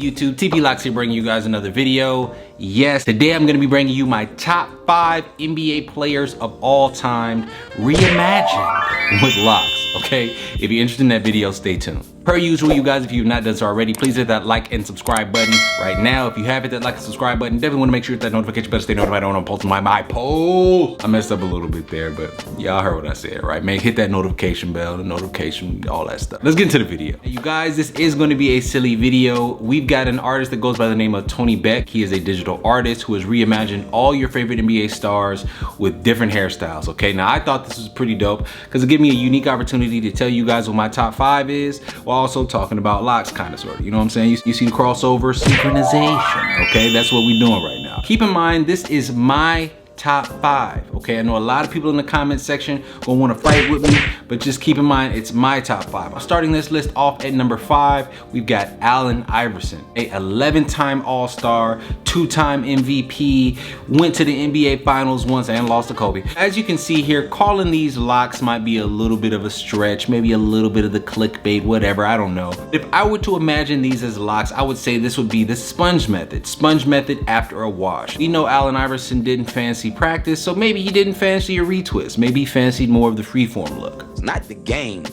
YouTube? TP Locks here bringing you guys another video. Yes, today I'm gonna be bringing you my top 5 NBA players of all time reimagined with locks, okay? If you're interested in that video, stay tuned. Per usual, you guys, if you've not done so already, please hit that like and subscribe button right now. If you have hit that like and subscribe button, definitely want to make sure that notification bell stay notified when I'm posting my post. I messed up a little bit there, but y'all heard what I said, right? Man, hit that notification bell, the notification, all that stuff. Let's get into the video. You guys, this is going to be a silly video. We've got an artist that goes by the name of Tony Beck. He is a digital artist who has reimagined all your favorite NBA stars with different hairstyles, okay? Now, I thought this was pretty dope because it gave me a unique opportunity to tell you guys what my top 5 is, while also talking about locks, kind of, sort of. You know what I'm saying? You see the crossover synchronization, okay? That's what we're doing right now. Keep in mind, this is my top 5, okay? I know a lot of people in the comment section gonna want to fight with me, but just keep in mind it's my top 5. I'm starting this list off at number 5. We've got Allen Iverson, a 11-time All-Star, 2-time MVP, went to the NBA Finals once and lost to Kobe. As you can see here, calling these locks might be a little bit of a stretch, maybe a little bit of the clickbait, whatever, I don't know. If I were to imagine these as locks, I would say this would be the sponge method after a wash. You know, Allen Iverson didn't fancy practice, so maybe he didn't fancy a retwist. Maybe he fancied more of the freeform look. It's not the game.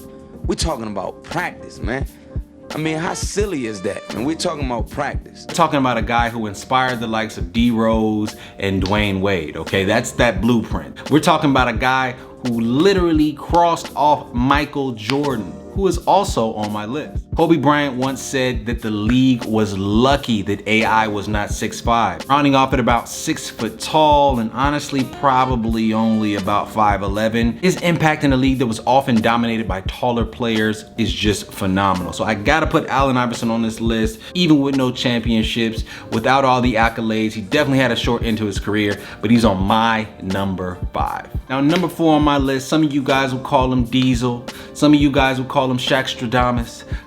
We're talking about practice, man. I mean, how silly is that? And we're talking about practice. We're talking about a guy who inspired the likes of D Rose and Dwayne Wade, okay? That's that blueprint. We're talking about a guy who literally crossed off Michael Jordan, who is also on my list. Kobe Bryant once said that the league was lucky that AI was not 6'5", rounding off at about 6 foot tall and honestly probably only about 5'11". His impact in a league that was often dominated by taller players is just phenomenal. So I gotta put Allen Iverson on this list, even with no championships, without all the accolades. He definitely had a short end to his career, but he's on my number 5. Now, number 4 on my list, some of you guys will call him Diesel, some of you guys will call him Shaq,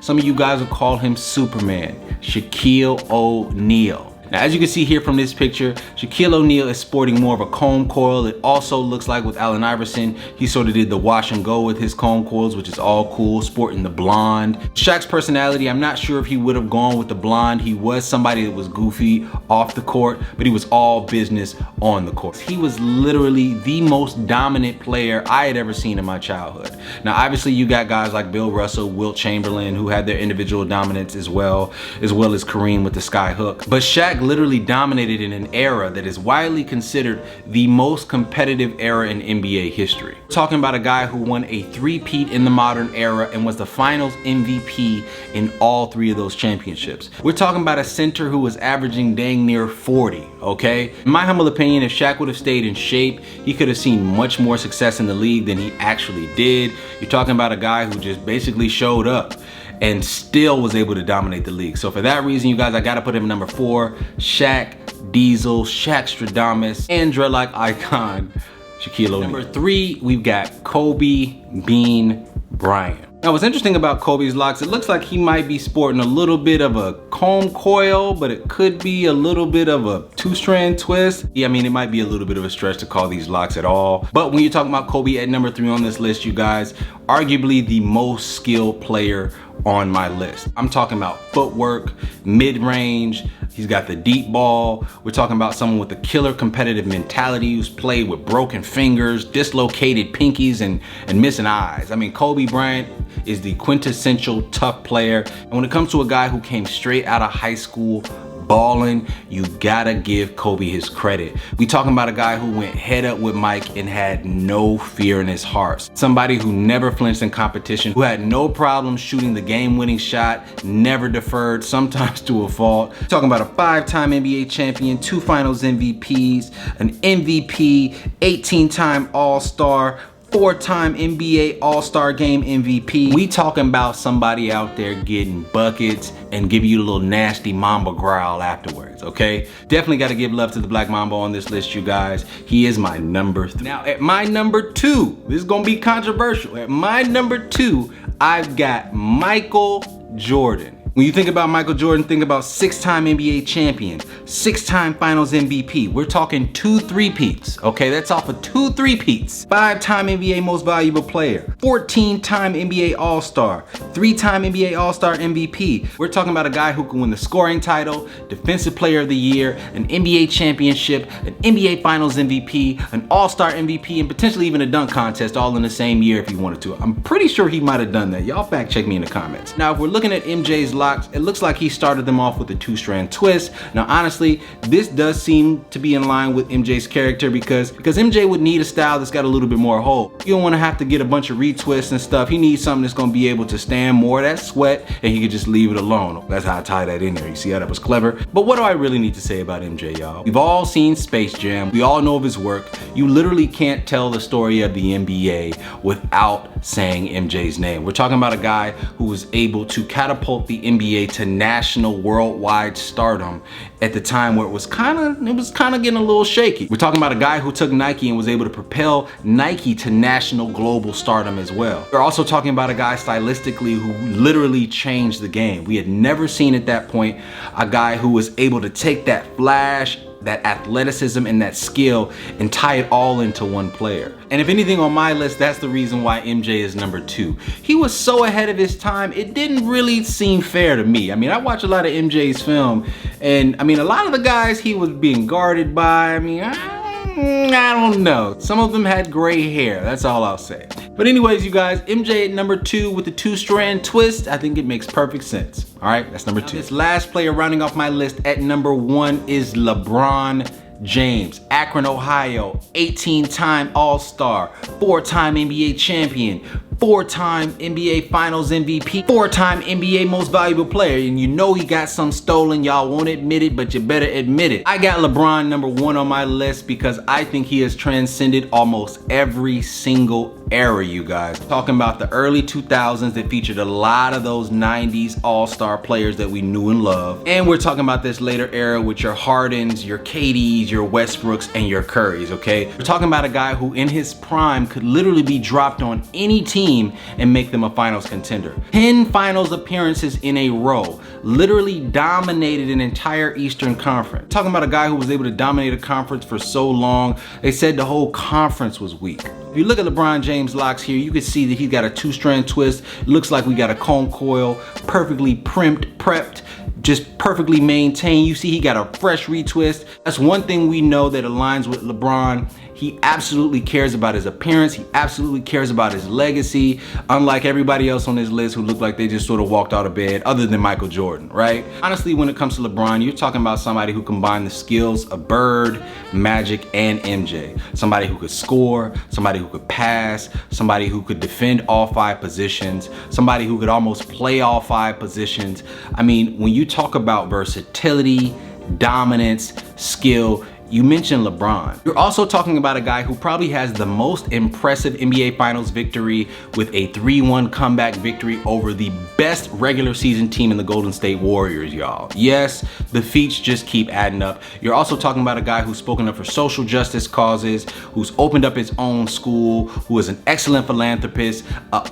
some of you guys will call him Superman, Shaquille O'Neal. Now, as you can see here from this picture, Shaquille O'Neal is sporting more of a comb coil. It also looks like with Allen Iverson, he sort of did the wash and go with his comb coils, which is all cool, sporting the blonde. Shaq's personality, I'm not sure if he would have gone with the blonde. He was somebody that was goofy off the court, but he was all business on the court. He was literally the most dominant player I had ever seen in my childhood. Now, obviously, you got guys like Bill Russell, Wilt Chamberlain, who had their individual dominance as well as Kareem with the sky hook. But Shaq literally dominated in an era that is widely considered the most competitive era in NBA history. We're talking about a guy who won a 3-peat in the modern era and was the finals MVP in all 3 of those championships. We're talking about a center who was averaging dang near 40, okay? In my humble opinion, if Shaq would have stayed in shape, he could have seen much more success in the league than he actually did. You're talking about a guy who just basically showed up and still was able to dominate the league. So for that reason, you guys, I gotta put him number 4, Shaq, Diesel, Shaqstradamus, and Dreadlock icon, Shaquille O'Neal. Number 3, we've got Kobe Bean Bryant. Now, what's interesting about Kobe's locks, it looks like he might be sporting a little bit of a comb coil, but it could be a little bit of a 2-strand twist. Yeah, I mean, it might be a little bit of a stretch to call these locks at all. But when you're talking about Kobe at number 3 on this list, you guys, arguably the most skilled player on my list. I'm talking about footwork, mid-range. He's got the deep ball. We're talking about someone with a killer competitive mentality who's played with broken fingers, dislocated pinkies, and missing eyes. I mean, Kobe Bryant is the quintessential tough player. And when it comes to a guy who came straight out of high school balling, you gotta give Kobe his credit. We talking about a guy who went head up with Mike and had no fear in his heart. Somebody who never flinched in competition, who had no problem shooting the game-winning shot, never deferred, sometimes to a fault. Talking about a 5-time NBA champion, 2 finals MVPs, an MVP, 18-time All-Star, 4-time NBA All-Star Game MVP. We talking about somebody out there getting buckets and give you a little nasty Mamba growl afterwards, okay? Definitely got to give love to the Black Mamba on this list, you guys. He is my number 3. Now, at my number 2, this is gonna be controversial. At my number 2, I've got Michael Jordan. When you think about Michael Jordan, think about 6-time NBA champion, 6-time finals MVP. We're talking 2 3-peats, okay? That's off of 2 3-peats. 5-time NBA most valuable player, 14-time NBA All-Star, 3-time NBA All-Star MVP. We're talking about a guy who can win the scoring title, Defensive Player of the Year, an NBA championship, an NBA Finals MVP, an All-Star MVP, and potentially even a dunk contest all in the same year if he wanted to. I'm pretty sure he might have done that. Y'all fact check me in the comments. Now, if we're looking at MJ's locks, it looks like he started them off with a 2-strand twist. Now, honestly, this does seem to be in line with MJ's character because MJ would need a style that's got a little bit more hold. You don't want to have to get a bunch of retwists and stuff. He needs something that's going to be able to stand more of that sweat, and he could just leave it alone. That's how I tie that in there. You see how that was clever? But what do I really need to say about MJ, y'all? We've all seen Space Jam. We all know of his work. You literally can't tell the story of the NBA without saying MJ's name. We're talking about a guy who was able to catapult the NBA to national, worldwide stardom at the time where it was kind of getting a little shaky. We're talking about a guy who took Nike and was able to propel Nike to national, global stardom as well. We're also talking about a guy stylistically who literally changed the game. We had never seen at that point a guy who was able to take that flash, that athleticism, and that skill and tie it all into one player. And if anything on my list, that's the reason why MJ is number 2. He was so ahead of his time, it didn't really seem fair to me. I mean, I watch a lot of MJ's film, and I mean, a lot of the guys he was being guarded by, I mean, I don't know. Some of them had gray hair, that's all I'll say. But anyways, you guys, MJ at number 2 with the 2-strand twist, I think it makes perfect sense. All right, that's number 2. This last player rounding off my list at number 1 is LeBron James. Akron, Ohio, 18-time All-Star, 4-time NBA champion, 4-time NBA Finals MVP, 4-time NBA Most Valuable Player, and you know he got some stolen. Y'all won't admit it, but you better admit it. I got LeBron number 1 on my list because I think he has transcended almost every single era, you guys. Talking about the early 2000s that featured a lot of those 90s all-star players that we knew and loved. And we're talking about this later era with your Hardens, your KDs, your Westbrooks, and your Currys, okay? We're talking about a guy who in his prime could literally be dropped on any team and make them a finals contender. 10 finals appearances in a row, literally dominated an entire Eastern Conference. Talking about a guy who was able to dominate a conference for so long, they said the whole conference was weak. If you look at LeBron James locks here, you can see that he's got a 2-strand twist. It looks like we got a cone coil, perfectly prepped, just perfectly maintained. You see he got a fresh retwist. That's one thing we know that aligns with LeBron. He absolutely cares about his appearance. He absolutely cares about his legacy, unlike everybody else on this list who looked like they just sort of walked out of bed, other than Michael Jordan, right? Honestly, when it comes to LeBron, you're talking about somebody who combined the skills of Bird, Magic, and MJ. Somebody who could score, somebody who could pass, somebody who could defend all 5 positions, somebody who could almost play all 5 positions. I mean, when you talk about versatility, dominance, skill, you mentioned LeBron. You're also talking about a guy who probably has the most impressive NBA Finals victory with a 3-1 comeback victory over the best regular season team in the Golden State Warriors, y'all. Yes, the feats just keep adding up. You're also talking about a guy who's spoken up for social justice causes, who's opened up his own school, who is an excellent philanthropist,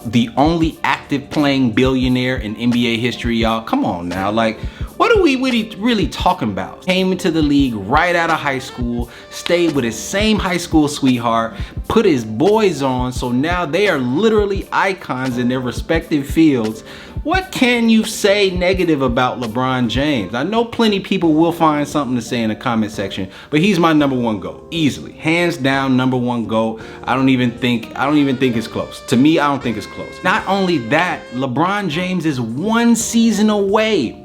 the only active playing billionaire in NBA history, y'all. Come on now, like, what are we really talking about? Came into the league right out of high school, stayed with his same high school sweetheart, put his boys on, so now they are literally icons in their respective fields. What can you say negative about LeBron James? I know plenty of people will find something to say in the comment section, but he's my number 1 GOAT, easily, hands down, number 1 GOAT. I don't even think it's close. To me, I don't think it's close. Not only that, LeBron James is 1 season away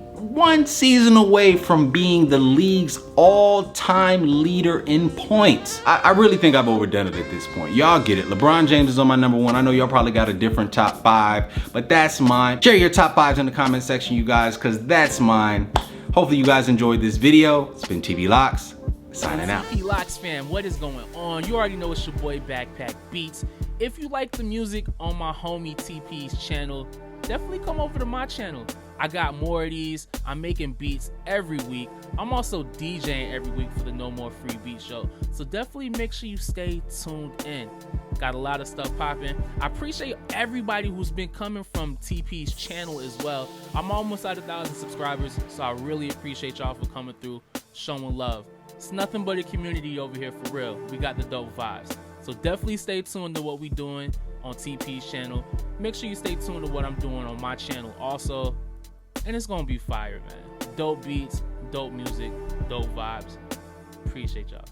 from being the league's all-time leader in points. I really think I've overdone it at this point. Y'all get it. LeBron James is on my number 1. I know y'all probably got a different top 5, but that's mine. Share your top 5s in the comment section, you guys, because that's mine. Hopefully you guys enjoyed this video. It's been TV Locks, signing out. TV Locks fam, what is going on? You already know it's your boy Backpack Beatz. If you like the music on my homie TP's channel, definitely come over to my channel. I got more of these. I'm making beats every week. I'm also DJing every week for the No More Free Beat Show. So definitely make sure you stay tuned in. Got a lot of stuff popping. I appreciate everybody who's been coming from TP's channel as well. I'm almost at 1,000 subscribers, so I really appreciate y'all for coming through, showing love. It's nothing but a community over here for real. We got the dope vibes. So definitely stay tuned to what we doing on TP's channel. Make sure you stay tuned to what I'm doing on my channel also. And it's gonna be fire, man. Dope beats, dope music, dope vibes. Appreciate y'all.